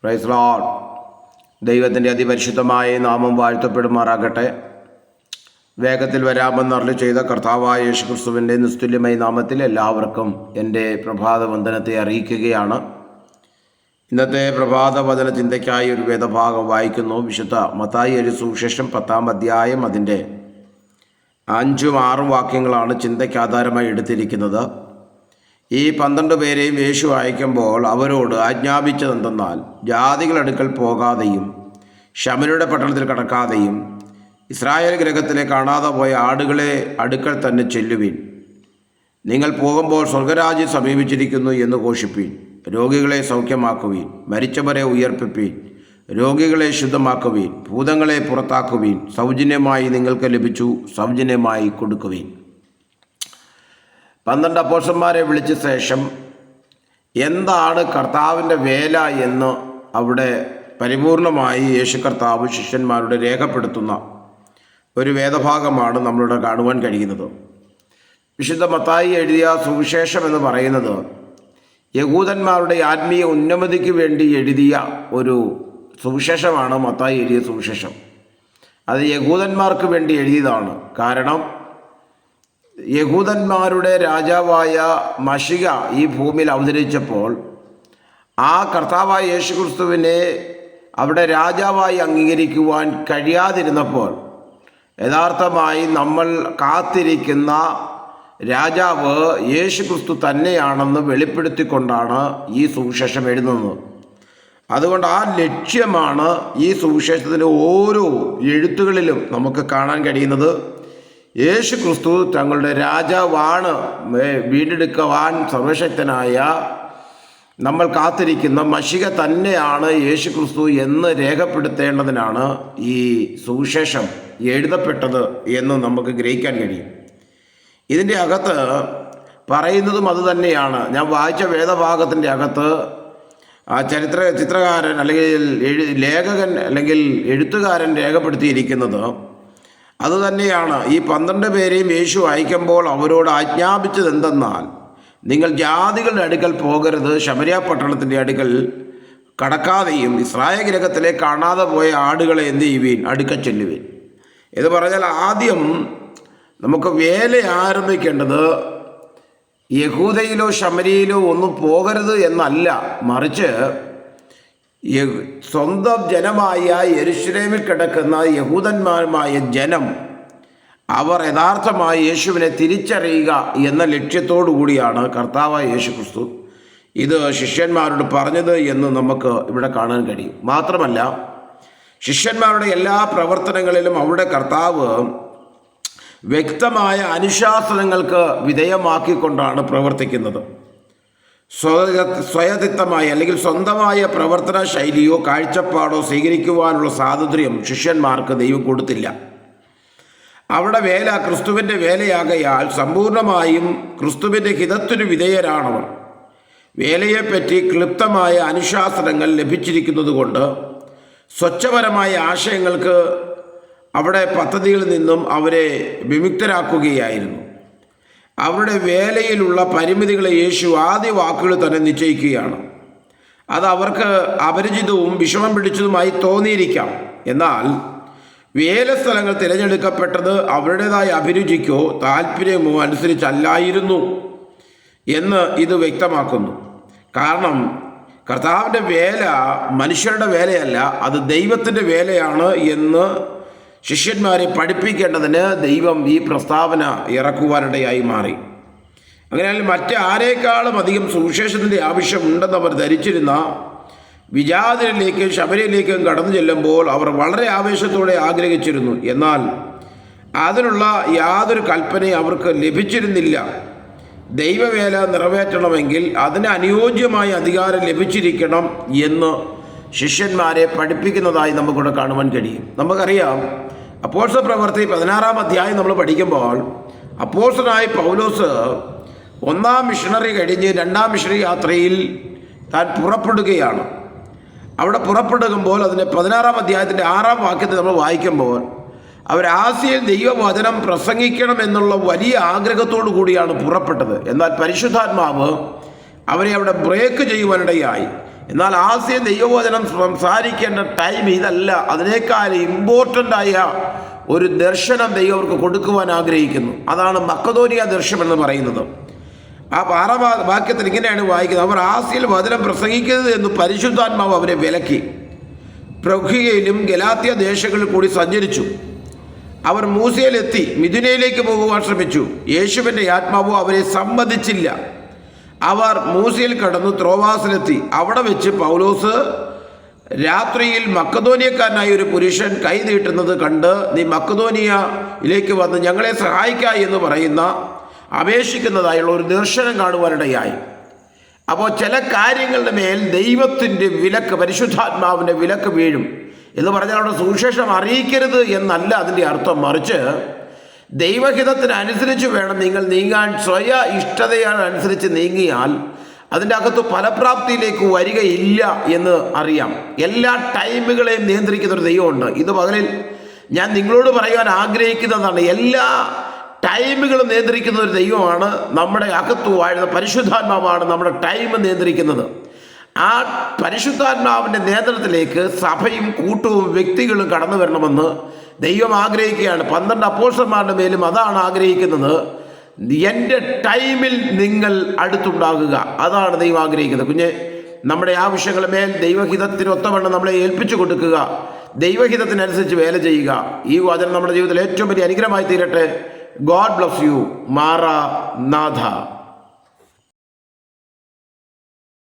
Praise Lord. ദൈവത്തിൻ്റെ അതിപരിശുദ്ധമായ നാമം വാഴ്ത്തപ്പെടുമാറാകട്ടെ. വേഗത്തിൽ വരാമെന്ന് അരുളി ചെയ്ത കർത്താവായ യേശുക്രിസ്തുവിൻ്റെ നിസ്തുല്യമായ നാമത്തിൽ എല്ലാവർക്കും എൻ്റെ പ്രഭാതവന്ദനത്തെ അറിയിക്കുകയാണ്. ഇന്നത്തെ പ്രഭാതവചന ചിന്തയ്ക്കായി ഒരു വേദഭാഗം വായിക്കുന്നു. വിശുദ്ധ മത്തായി എഴുതിയ സുവിശേഷം 10-ാം അധ്യായം അതിൻ്റെ 5-6 വാക്യങ്ങളാണ് ചിന്തയ്ക്ക് ആധാരമായി എടുത്തിരിക്കുന്നത്. ഈ 12 പേരെയും യേശു അയക്കുമ്പോൾ അവരോട് ആജ്ഞാപിച്ചതെന്തെന്നാൽ, ജാതികളടുക്കൽ പോകാതെയും ശമര്യരുടെ പട്ടണത്തിൽ കടക്കാതെയും ഇസ്രായേൽ ഗൃഹത്തിലെ കാണാതെ പോയ ആടുകളെ അടുക്കൽ തന്നെ ചെല്ലുവീൻ. നിങ്ങൾ പോകുമ്പോൾ സ്വർഗരാജ്യം സമീപിച്ചിരിക്കുന്നു എന്ന് ഘോഷിപ്പീൻ. രോഗികളെ സൗഖ്യമാക്കുവീൻ, മരിച്ചവരെ ഉയർപ്പിപ്പീൻ, രോഗികളെ ശുദ്ധമാക്കുവീൻ, ഭൂതങ്ങളെ പുറത്താക്കുവീൻ. സൗജന്യമായി നിങ്ങൾക്ക് ലഭിച്ചു, സൗജന്യമായി കൊടുക്കുവീൻ. 12 അപ്പോസ്തലന്മാരെ വിളിച്ച ശേഷം എന്താണ് കർത്താവിൻ്റെ വേല എന്ന് അവിടെ പരിപൂർണമായി യേശു കർത്താവ് ശിഷ്യന്മാരുടെ രേഖപ്പെടുത്തുന്ന ഒരു വേദഭാഗമാണ് നമ്മളിവിടെ കാണുവാൻ കഴിയുന്നത്. വിശുദ്ധ മത്തായി എഴുതിയ സുവിശേഷം എന്ന് പറയുന്നത് യഹൂദന്മാരുടെ ആത്മീയ ഉന്നമതിക്ക് വേണ്ടി എഴുതിയ ഒരു സുവിശേഷമാണ്. മത്തായി എഴുതിയ സുവിശേഷം അത് യഹൂദന്മാർക്ക് വേണ്ടി എഴുതിയതാണ്. കാരണം യഹൂദന്മാരുടെ രാജാവായ മശിഹ ഈ ഭൂമിയിൽ അവതരിച്ചപ്പോൾ ആ കർത്താവായ യേശുക്രിസ്തുവിനെ അവിടെ രാജാവായി അംഗീകരിക്കുവാൻ കഴിയാതിരുന്നപ്പോൾ യഥാർത്ഥമായി നമ്മൾ കാത്തിരിക്കുന്ന രാജാവ് യേശുക്രിസ്തു തന്നെയാണെന്ന് വെളിപ്പെടുത്തിക്കൊണ്ടാണ് ഈ സുവിശേഷം എഴുതുന്നത്. അതുകൊണ്ട് ആ ലക്ഷ്യമാണ് ഈ സുവിശേഷത്തിൻ്റെ ഓരോ എഴുത്തുകളിലും നമുക്ക് കാണാൻ കഴിയുന്നത്. യേശു ക്രിസ്തു തങ്ങളുടെ രാജാവാണ്, വീണ്ടെടുക്കുവാൻ സർവശക്തനായ നമ്മൾ കാത്തിരിക്കുന്ന മശിഹ തന്നെയാണ് യേശു ക്രിസ്തു എന്ന് രേഖപ്പെടുത്തേണ്ടതിനാണ് ഈ സുവിശേഷം എഴുതപ്പെട്ടത് എന്ന് നമുക്ക് ഗ്രഹിക്കാൻ കഴിയും. ഇതിൻ്റെ അകത്ത് പറയുന്നതും അതുതന്നെയാണ്. ഞാൻ വായിച്ച വേദഭാഗത്തിൻ്റെ അകത്ത് ആ ചിത്രകാരൻ അല്ലെങ്കിൽ ലേഖകൻ അല്ലെങ്കിൽ എഴുത്തുകാരൻ രേഖപ്പെടുത്തിയിരിക്കുന്നത് അതുതന്നെയാണ്. ഈ 12 പേരെയും യേശു അയക്കുമ്പോൾ അവരോട് ആജ്ഞാപിച്ചത് എന്തെന്നാൽ, നിങ്ങൾ ജാതികളുടെ അടുക്കൽ പോകരുത്, ശമര്യ പട്ടണത്തിൻ്റെ അടുക്കൽ കടക്കാതെയും ഇസ്രായേൽ ഗൃഹത്തിലെ കാണാതെ പോയ ആടുകളെ എന്ത് ചെയ്യുവീൻ, അടുക്കൽ ചെല്ലുവീൻ. ഇത് പറഞ്ഞാൽ ആദ്യം നമുക്ക് വേല ആരംഭിക്കേണ്ടത് യഹൂദയിലോ ശമര്യയിലോ ഒന്നും പോകരുത് എന്നല്ല, മറിച്ച് സ്വന്തം ജനമായ യെരുശലേമിൽ കിടക്കുന്ന യഹൂദന്മാരുമായ ജനം അവർ യഥാർത്ഥമായി യേശുവിനെ തിരിച്ചറിയുക എന്ന ലക്ഷ്യത്തോടു കൂടിയാണ് കർത്താവായ യേശു ക്രിസ്തു ഇത് ശിഷ്യന്മാരോട് പറഞ്ഞത് എന്ന് നമുക്ക് ഇവിടെ കാണാൻ കഴിയും. മാത്രമല്ല, ശിഷ്യന്മാരുടെ എല്ലാ പ്രവർത്തനങ്ങളിലും അവിടെ കർത്താവ് വ്യക്തമായ അനുശാസനങ്ങൾക്ക് വിധേയമാക്കിക്കൊണ്ടാണ് പ്രവർത്തിക്കുന്നത്. സ്വയതിത്വമായി അല്ലെങ്കിൽ സ്വന്തമായ പ്രവർത്തന ശൈലിയോ കാഴ്ചപ്പാടോ സ്വീകരിക്കുവാനുള്ള സ്വാതന്ത്ര്യം ശിഷ്യന്മാർക്ക് ദൈവം കൊടുത്തില്ല. അവിടെ വേല ക്രിസ്തുവിൻ്റെ വേലയാകയാൽ സമ്പൂർണമായും ക്രിസ്തുവിൻ്റെ ഹിതത്തിനു വിധേയരാണവർ. വേലയെപ്പറ്റി ക്ലിപ്തമായ അനുശാസനങ്ങൾ ലഭിച്ചിരിക്കുന്നത് കൊണ്ട് സ്വച്ഛപരമായ ആശയങ്ങൾക്ക് അവിടെ പദ്ധതികളിൽ നിന്നും അവരെ വിമുക്തരാക്കുകയായിരുന്നു. അവരുടെ വേലയിലുള്ള പരിമിതികളെ യേശു ആദ്യ വാക്കുകൾ തന്നെ നിശ്ചയിക്കുകയാണ്. അത് അവർക്ക് അപരിചിതവും വിഷമം പിടിച്ചതുമായി തോന്നിയിരിക്കാം. എന്നാൽ വേലസ്ഥലങ്ങൾ തിരഞ്ഞെടുക്കപ്പെട്ടത് അവരുടേതായ അഭിരുചിക്കോ താല്പര്യമോ അനുസരിച്ചല്ലായിരുന്നു എന്ന് ഇത് വ്യക്തമാക്കുന്നു. കാരണം കർത്താവിൻ്റെ വേല മനുഷ്യരുടെ വേലയല്ല, അത് ദൈവത്തിൻ്റെ വേലയാണ് എന്ന് ശിഷ്യന്മാരെ പഠിപ്പിക്കേണ്ടതിന് ദൈവം ഈ പ്രസ്താവന ഇറക്കുവാനിടയായി മാറി. അതിനാൽ മറ്റാരേക്കാളും അധികം സുവിശേഷത്തിൻ്റെ ആവശ്യമുണ്ടെന്ന് അവർ ധരിച്ചിരുന്ന വിജാതിരിലേക്കും ശമര്യയിലേക്കും കടന്നു ചെല്ലുമ്പോൾ അവർ വളരെ ആവേശത്തോടെ ആഗ്രഹിച്ചിരുന്നു. എന്നാൽ അതിനുള്ള യാതൊരു കൽപ്പനയും അവർക്ക് ലഭിച്ചിരുന്നില്ല. ദൈവവേല നിറവേറ്റണമെങ്കിൽ അതിന് അനുയോജ്യമായ അധികാരം ലഭിച്ചിരിക്കണം എന്ന് ശിഷ്യന്മാരെ പഠിപ്പിക്കുന്നതായി നമുക്കിവിടെ കാണുവാൻ കഴിയും. നമുക്കറിയാം, അപ്പോസ്തല പ്രവൃത്തി 16-ാം അധ്യായം നമ്മൾ പഠിക്കുമ്പോൾ അപ്പോസ്തലനായ പൗലോസ് 1-ാം മിഷണറി കഴിഞ്ഞ് 2-ാം മിഷണറി യാത്രയിൽ താൻ പുറപ്പെടുകയാണ്. അവിടെ പുറപ്പെടുമ്പോൾ അതിൻ്റെ 16-ാം അധ്യായത്തിൻ്റെ 6-ാം വാക്യത്തിൽ നമ്മൾ വായിക്കുമ്പോൾ അവർ ആസിയയിൽ ദൈവവചനം പ്രസംഗിക്കണം എന്നുള്ള വലിയ ആഗ്രഹത്തോടു കൂടിയാണ് പുറപ്പെട്ടത്. എന്നാൽ പരിശുദ്ധാത്മാവ് അവരെ അവിടെ ബ്രേക്ക് ചെയ്യുവാനിടയായി. എന്നാൽ ആദ്യം ദൈവവചനം സംസാരിക്കേണ്ട ടൈം ഇതല്ല. അതിനേക്കാൾ ഇമ്പോർട്ടൻ്റ് ആയ ഒരു ദർശനം ദൈവം അവർക്ക് കൊടുക്കുവാൻ ആഗ്രഹിക്കുന്നു. അതാണ് മക്കദോനിയ ദർശനം എന്ന് പറയുന്നത്. ആ 6 വാക്യത്തിൽ ഇങ്ങനെയാണ് വായിക്കുന്നത്: അവർ ആസ്യയിൽ വചനം പ്രസംഗിക്കരുത് എന്ന് പരിശുദ്ധാത്മാവ് അവരെ വിലക്കി. പ്രൊഖിയയിലും ഗലാത്യ ദേശങ്ങളിൽ കൂടി സഞ്ചരിച്ചു. അവർ മൂസയിലെത്തി മിഥുനയിലേക്ക് പോകുവാൻ ശ്രമിച്ചു. യേശുവിൻ്റെ ആത്മാവ് അവരെ സമ്മതിച്ചില്ല. അവർ മൂസയിൽ കടന്നു ത്രോവാസിലെത്തി. അവിടെ വെച്ച് പൗലോസ് രാത്രിയിൽ മക്കദോനിയക്കാരനായ ഒരു പുരുഷൻ കൈ നീട്ടുന്നത് കണ്ട്, നീ മക്കദോനിയയിലേക്ക് വന്ന് ഞങ്ങളെ സഹായിക്കുക എന്ന് പറയുന്ന അപേക്ഷിക്കുന്നതായുള്ള ഒരു ദർശനം കാണുവാനിടയായി. അപ്പോൾ ചില കാര്യങ്ങളുടെ മേൽ ദൈവത്തിൻ്റെ വിലക്ക്, പരിശുദ്ധാത്മാവിൻ്റെ വിലക്ക് വീഴും എന്ന് പറഞ്ഞാൽ അവിടെ സുവിശേഷം അറിയിക്കരുത് എന്നല്ല അതിൻ്റെ അർത്ഥം. മറിച്ച് ദൈവഹിതത്തിനനുസരിച്ച് വേണം നിങ്ങൾ നീങ്ങാൻ. സ്വയ ഇഷ്ടതയനുസരിച്ച് നീങ്ങിയാൽ അതിൻ്റെ അകത്ത് ഫലപ്രാപ്തിയിലേക്ക് വരികയില്ല എന്ന് അറിയാം. എല്ലാ ടൈമുകളെയും നിയന്ത്രിക്കുന്ന ഒരു ദൈവമുണ്ട്. ഇത് പകലിൽ ഞാൻ നിങ്ങളോട് പറയാൻ ആഗ്രഹിക്കുന്നതാണ്. എല്ലാ ടൈമുകളും നിയന്ത്രിക്കുന്ന ഒരു ദൈവമാണ് നമ്മുടെ അകത്ത് വാഴുന്ന പരിശുദ്ധാത്മാവാണ് നമ്മുടെ ടൈം നിയന്ത്രിക്കുന്നത്. ആ പരിശുദ്ധാത്മാവിൻ്റെ നിയന്ത്രണത്തിലേക്ക് സഭയും കൂട്ടവും വ്യക്തികളും കടന്നു വരണമെന്ന് ദൈവം ആഗ്രഹിക്കുകയാണ്. 12 അപ്പോസ്തലന്മാരുടെ മേലും അതാണ് ആഗ്രഹിക്കുന്നത്. എൻ്റെ ടൈമിൽ നിങ്ങൾ അടുത്തുണ്ടാകുക, അതാണ് ദൈവം ആഗ്രഹിക്കുന്നത്. കുഞ്ഞെ, നമ്മുടെ ആവശ്യങ്ങളുടെ മേൽ ദൈവഹിതത്തിനൊത്തവണ്ണം നമ്മളെ ഏൽപ്പിച്ചു കൊടുക്കുക, ദൈവഹിതത്തിനനുസരിച്ച് വേല ചെയ്യുക. ഈ വചനം നമ്മുടെ ജീവിതത്തിൽ ഏറ്റവും വലിയ അനുഗ്രഹമായി തീരട്ടെ. God bless you. മാറാനാഥ.